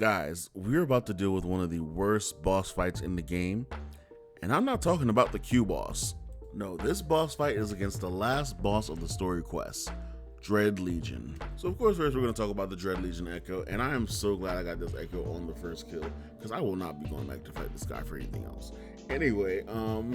Guys, we're about to deal with one of the worst boss fights in the game, and I'm not talking about the Q boss. No, this boss fight is against the last boss of the story quest, Dread Legion. So of course first we're going to talk about the Dread Legion Echo, and I am so glad I got this Echo on the first kill, because I will not be going back to fight this guy for anything else. Anyway,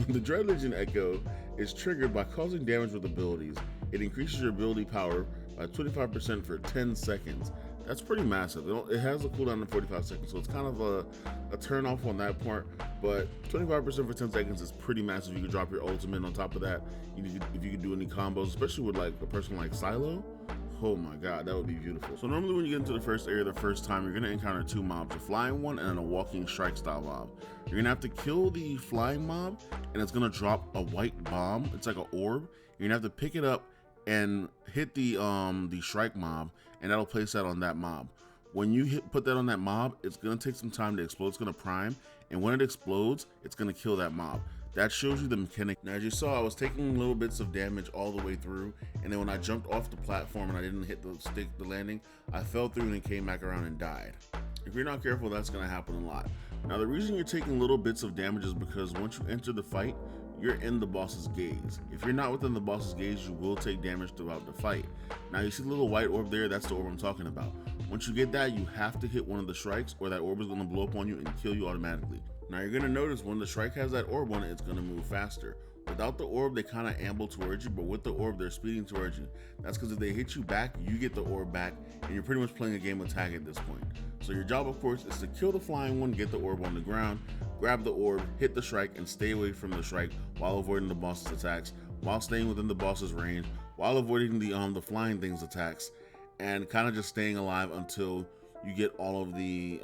the Dread Legion Echo is triggered by causing damage with abilities. It increases your ability power by 25% for 10 seconds. That's pretty massive. It has a cooldown of 45 seconds, so it's kind of a turn off on that part, but 25% for 10 seconds is pretty massive. You can drop your ultimate on top of that. If you could do any combos, especially with like a person like Silo, oh my god, that would be beautiful. So normally when you get into the first area the first time, you're going to encounter two mobs, a flying one and a walking strike style mob. You're going to have to kill the flying mob, and it's going to drop a white bomb. It's like an orb. You're going to have to pick it up and hit the strike mob, and that'll place that on that mob. When you put that on that mob, it's gonna take some time to explode. It's gonna prime, and when it explodes, it's gonna kill that mob. That shows you the mechanic. Now, as you saw, I was taking little bits of damage all the way through, and then when I jumped off the platform and I didn't hit the landing, I fell through and then came back around and died. If you're not careful, that's gonna happen a lot. Now, the reason you're taking little bits of damage is because once you enter the fight, you're in the boss's gaze. If you're not within the boss's gaze, you will take damage throughout the fight. Now, you see the little white orb there? That's the orb I'm talking about. Once you get that, you have to hit one of the strikes, or that orb is going to blow up on you and kill you automatically. Now, you're going to notice when the strike has that orb on it, it's going to move faster. Without the orb, they kind of amble towards you, but with the orb, they're speeding towards you. That's because if they hit you back, you get the orb back, and you're pretty much playing a game of tag at this point. So your job, of course, is to kill the flying one, get the orb on the ground, grab the orb, hit the strike, and stay away from the strike while avoiding the boss's attacks, while staying within the boss's range, while avoiding the flying thing's attacks, and kind of just staying alive until you get all of the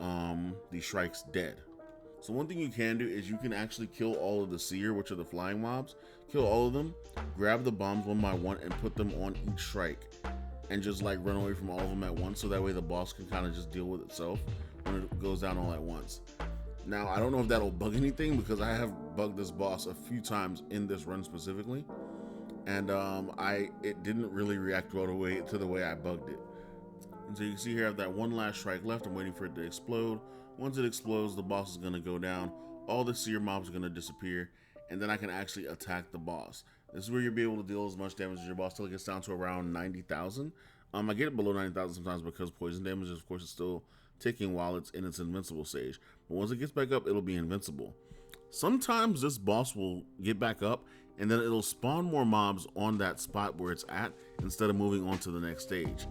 strikes dead. So one thing you can do is you can actually kill all of the seer, which are the flying mobs. Kill all of them, grab the bombs one by one, and put them on each strike, and just like run away from all of them at once, so that way the boss can kind of just deal with itself when it goes down all at once. Now, I don't know if that'll bug anything, because I have bugged this boss a few times in this run specifically, and it didn't really react well to the way I bugged it. And so you can see here I have that one last strike left. I'm waiting for it to explode. Once it explodes, the boss is going to go down. All the seer mobs are going to disappear, and then I can actually attack the boss. This is where you'll be able to deal as much damage as your boss till it gets down to around 90,000. I get it below 90,000 sometimes because poison damage, of course, is still ticking while it's in its invincible stage. But once it gets back up, it'll be invincible. Sometimes this boss will get back up, and then it'll spawn more mobs on that spot where it's at instead of moving on to the next stage.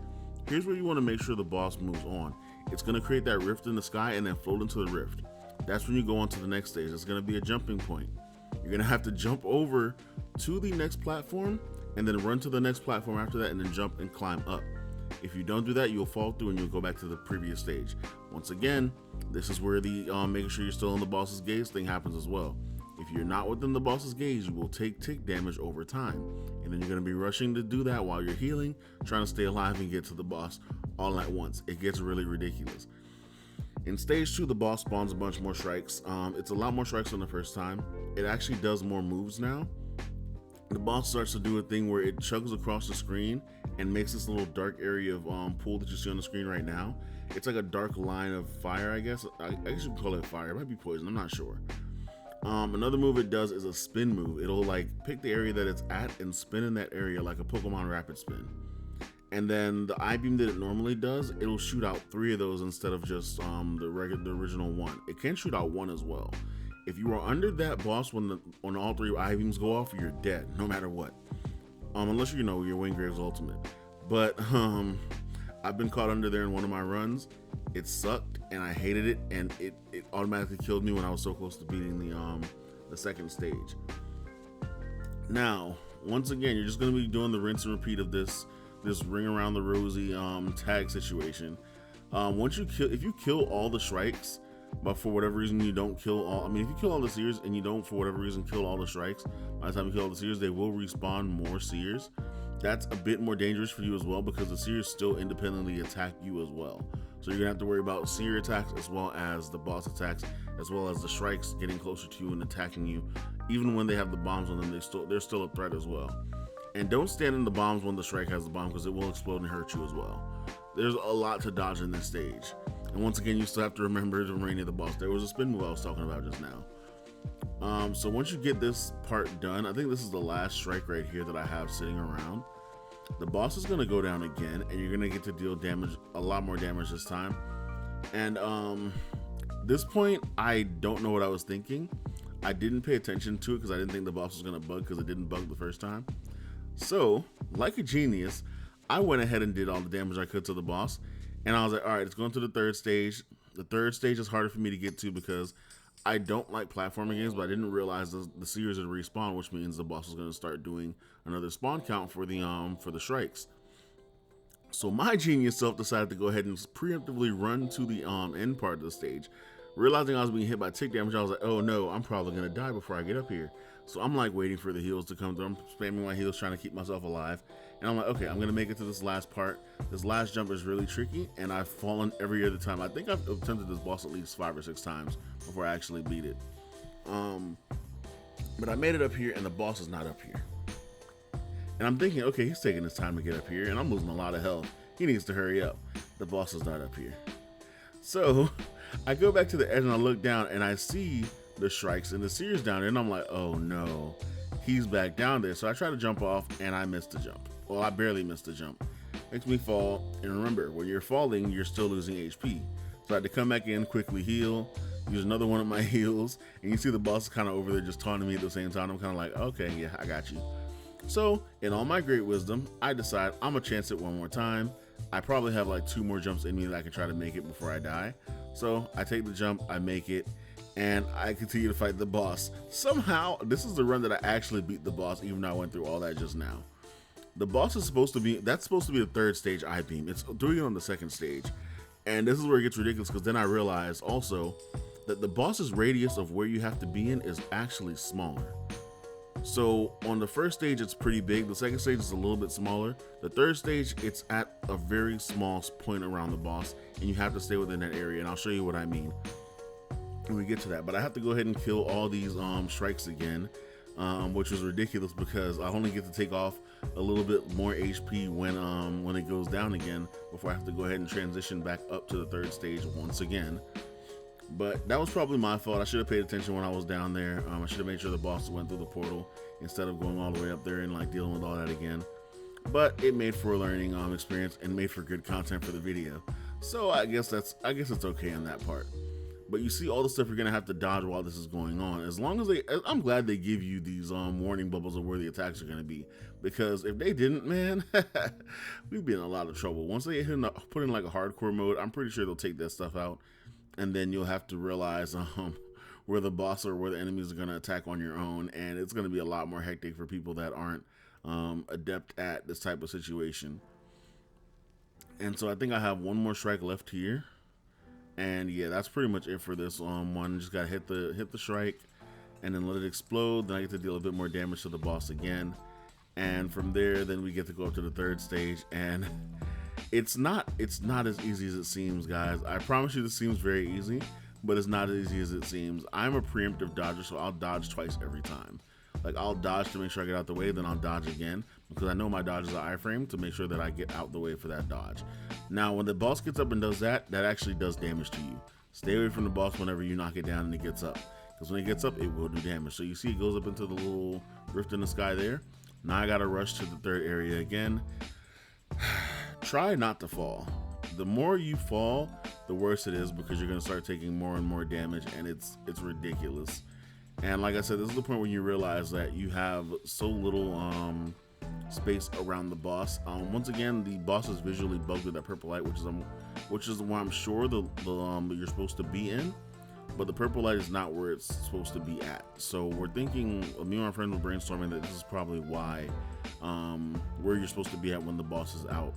Here's where you want to make sure the boss moves on. It's going to create that rift in the sky and then float into the rift. That's when you go on to the next stage. It's going to be a jumping point. You're going to have to jump over to the next platform and then run to the next platform after that, and then jump and climb up. If you don't do that, you'll fall through and you'll go back to the previous stage. Once again, this is where the making sure you're still in the boss's gaze thing happens as well. If you're not within the boss's gaze, you will take tick damage over time, and then you're going to be rushing to do that while you're healing, trying to stay alive and get to the boss all at once. It gets really ridiculous. In stage 2, the boss spawns a bunch more strikes. It's a lot more strikes than the first time. It actually does more moves now. The boss starts to do a thing where it chugs across the screen and makes this little dark area of pool that you see on the screen right now. It's like a dark line of fire, I guess. I guess you can call it fire. It might be poison. I'm not sure. Another move it does is a spin move. It'll like pick the area that it's at and spin in that area like a Pokemon Rapid Spin. And then the I-beam that it normally does, it'll shoot out 3 of those instead of just the original 1. It can shoot out 1 as well. If you are under that boss when all 3 I-beams go off, you're dead no matter what. Unless you're Wingrave's ultimate. But I've been caught under there in one of my runs. It sucked and I hated it, and it automatically killed me when I was so close to beating the second stage. Now, once again, you're just going to be doing the rinse and repeat of this ring around the rosy tag situation. If you kill all the strikes, but for whatever reason you don't kill all, if you kill all the seers and you don't for whatever reason kill all the strikes, by the time you kill all the seers, they will respawn more seers. That's a bit more dangerous for you as well, because the seers still independently attack you as well. So you're gonna have to worry about seer attacks as well as the boss attacks, as well as the strikes getting closer to you and attacking you. Even when they have the bombs on them, they're still a threat as well. And don't stand in the bombs when the strike has the bomb, because it will explode and hurt you as well. There's a lot to dodge in this stage. And once again, you still have to remember to remain near the boss. There was a spin move I was talking about just now. So once you get this part done, I think this is the last strike right here that I have sitting around. The boss is going to go down again, and you're going to get to deal damage, a lot more damage this time. And this point, I don't know what I was thinking. I didn't pay attention to it because I didn't think the boss was going to bug, because it didn't bug the first time. So, like a genius, I went ahead and did all the damage I could to the boss. And I was like, all right, it's going to the third stage. The third stage is harder for me to get to because I don't like platforming games, but I didn't realize the series would respawn, which means the boss was going to start doing another spawn count for the strikes. So my genius self decided to go ahead and preemptively run to the end part of the stage. Realizing I was being hit by tick damage, I was like, oh no, I'm probably going to die before I get up here. So I'm like waiting for the heals to come through. I'm spamming my heals trying to keep myself alive. And I'm like, okay, I'm going to make it to this last part. This last jump is really tricky, and I've fallen every other time. I think I've attempted this boss at least 5 or 6 times before I actually beat it. But I made it up here, and the boss is not up here. And I'm thinking, okay, he's taking his time to get up here, and I'm losing a lot of health. He needs to hurry up. The boss is not up here. So I go back to the edge, and I look down, and I see the strikes and the seers down there, and I'm like, oh no, he's back down there. So I try to jump off, and I missed the jump. Well, I barely missed the jump. Makes me fall, and remember, when you're falling, you're still losing HP. So I had to come back in, quickly heal, use another one of my heals, and you see the boss kind of over there just taunting me at the same time. I'm kind of like, okay, yeah, I got you. So, in all my great wisdom, I decide I'm gonna chance it one more time. I probably have like 2 more jumps in me that I can try to make it before I die. So I take the jump, I make it, and I continue to fight the boss. Somehow, this is the run that I actually beat the boss, even though I went through all that just now. The boss is supposed to be, that's supposed to be the 3rd stage I-beam. It's doing it on the 2nd stage. And this is where it gets ridiculous, because then I realized also that the boss's radius of where you have to be in is actually smaller. So on the 1st stage, it's pretty big. The 2nd stage is a little bit smaller. The 3rd stage, it's at a very small point around the boss, and you have to stay within that area. And I'll show you what I mean when we get to that. But I have to go ahead and kill all these strikes again, which was ridiculous because I only get to take off a little bit more HP when it goes down again before I have to go ahead and transition back up to the 3rd stage once again. But that was probably my fault. I should have paid attention when I was down there. I should have made sure the boss went through the portal instead of going all the way up there and like dealing with all that again. But it made for a learning experience and made for good content for the video. So I guess it's okay on that part. But you see all the stuff you're gonna have to dodge while this is going on. As long as I'm glad they give you these warning bubbles of where the attacks are gonna be, because if they didn't, man, we'd be in a lot of trouble. Once they put in like a hardcore mode, I'm pretty sure they'll take that stuff out, and then you'll have to realize where the boss or where the enemies are gonna attack on your own, and it's gonna be a lot more hectic for people that aren't adept at this type of situation. And so I think I have one more strike left here. And yeah, that's pretty much it for this one. Just gotta hit the strike and then let it explode. Then I get to deal a bit more damage to the boss again. And from there, then we get to go up to the 3rd stage. And it's not as easy as it seems, guys. I promise you this seems very easy, but it's not as easy as it seems. I'm a preemptive dodger, so I'll dodge twice every time. Like, I'll dodge to make sure I get out the way, then I'll dodge again, because I know my dodge is an iframe to make sure that I get out the way for that dodge. Now, when the boss gets up and does that, that actually does damage to you. Stay away from the boss whenever you knock it down and it gets up, because when it gets up, it will do damage. So you see it goes up into the little rift in the sky there. Now I gotta rush to the 3rd area again. Try not to fall. The more you fall, the worse it is, because you're gonna start taking more and more damage, and it's ridiculous. And like I said, this is the point where you realize that you have so little space around the boss. Once again, the boss is visually bugged with that purple light, which is where I'm sure the you're supposed to be in, but the purple light is not where it's supposed to be at. So we're thinking, me and my friend were brainstorming that this is probably why where you're supposed to be at when the boss is out.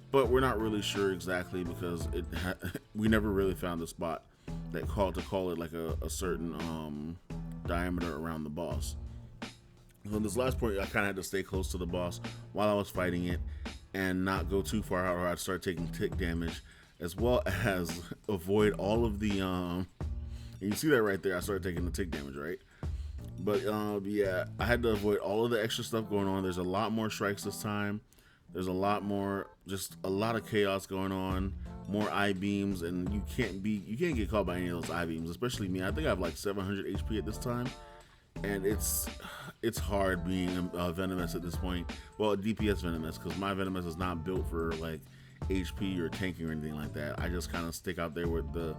But we're not really sure exactly, because we never really found a spot that call it like a certain diameter around the boss. So this last point, I kind of had to stay close to the boss while I was fighting it and not go too far out, or I'd start taking tick damage, as well as avoid all of the and you see that right there, I started taking the tick damage, right? But yeah, I had to avoid all of the extra stuff going on. There's a lot more strikes this time. There's a lot more, just a lot of chaos going on. more I-beams, and you can't get caught by any of those I-beams, especially me. I think I have like 700 HP at this time, and it's hard being venomous at this point. Well, DPS venomous, because my venomous is not built for like HP or tanking or anything like that. I just kind of stick out there with the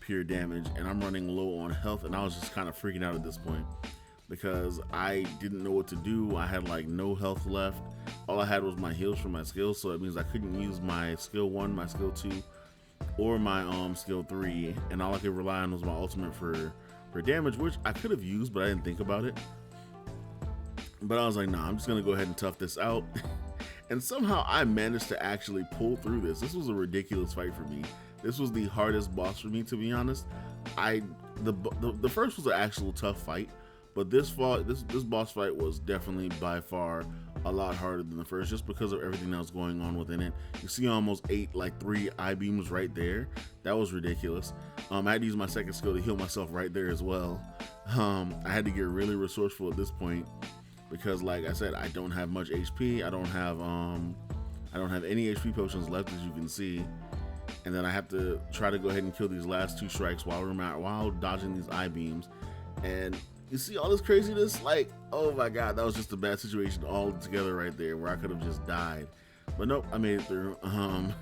pure damage, and I'm running low on health, and I was just kind of freaking out at this point because I didn't know what to do. I had like no health left. All I had was my heals from my skills, so it means I couldn't use my skill 1, my skill 2, or my skill 3, and all I could rely on was my ultimate for damage, which I could have used, but I didn't think about it. But I was like, nah, I'm just gonna go ahead and tough this out. And somehow I managed to actually pull through this. This was a ridiculous fight for me. This was the hardest boss for me, to be honest. The first was an actual tough fight, but this boss fight was definitely by far a lot harder than the first, just because of everything that was going on within it. You see almost 3 I-beams right there. That was ridiculous. I had to use my second skill to heal myself right there as well. I had to get really resourceful at this point because, like I said, I don't have much HP. I don't have any HP potions left, as you can see. And then I have to try to go ahead and kill these last 2 strikes while dodging these I-beams. And you see all this craziness? Like, oh my god, that was just a bad situation all together right there where I could have just died. But nope, I made it through. I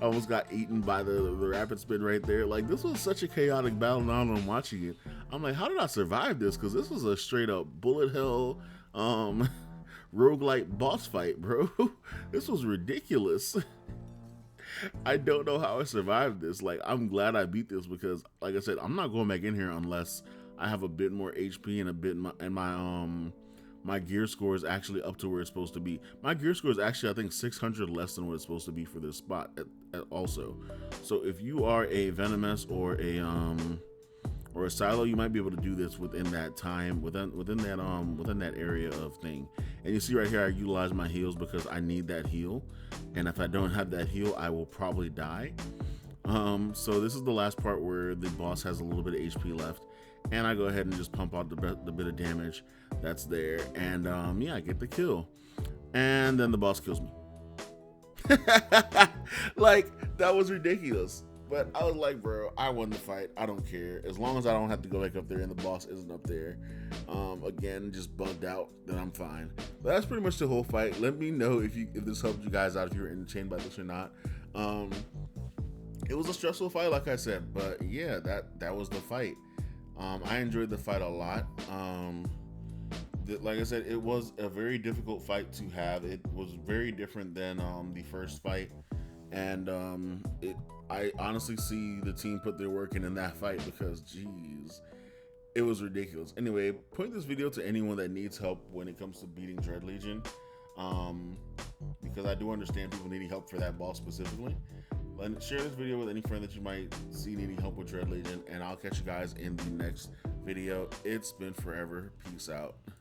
almost got eaten by the rapid spin right there. Like, this was such a chaotic battle now that I'm watching it. I'm like, how did I survive this? Because this was a straight up bullet hell roguelike boss fight, bro. This was ridiculous. I don't know how I survived this. Like, I'm glad I beat this because, like I said, I'm not going back in here unless I have a bit more HP and my gear score is actually up to where it's supposed to be. My gear score is actually, I think, 600 less than what it's supposed to be for this spot also. So if you are a venomous or a silo, you might be able to do this within that time, within that area of thing. And you see right here, I utilize my heals because I need that heal, and if I don't have that heal, I will probably die. So this is the last part where the boss has a little bit of HP left, and I go ahead and just pump out the bit of damage that's there, and yeah, I get the kill, and then the boss kills me. Like, that was ridiculous. But I was like, bro, I won the fight. I don't care. As long as I don't have to go back up there and the boss isn't up there. Again, just bugged out, then I'm fine. But that's pretty much the whole fight. Let me know if this helped you guys out, if you were entertained by this or not. It was a stressful fight, like I said. But yeah, that was the fight. I enjoyed the fight a lot. Like I said, it was a very difficult fight to have. It was very different than the first fight. And I honestly see the team put their work in that fight because, geez, it was ridiculous. Anyway, point this video to anyone that needs help when it comes to beating Dread Legion, because I do understand people needing help for that boss specifically. And share this video with any friend that you might see needing help with Dread Legion, and I'll catch you guys in the next video. It's been forever. Peace out.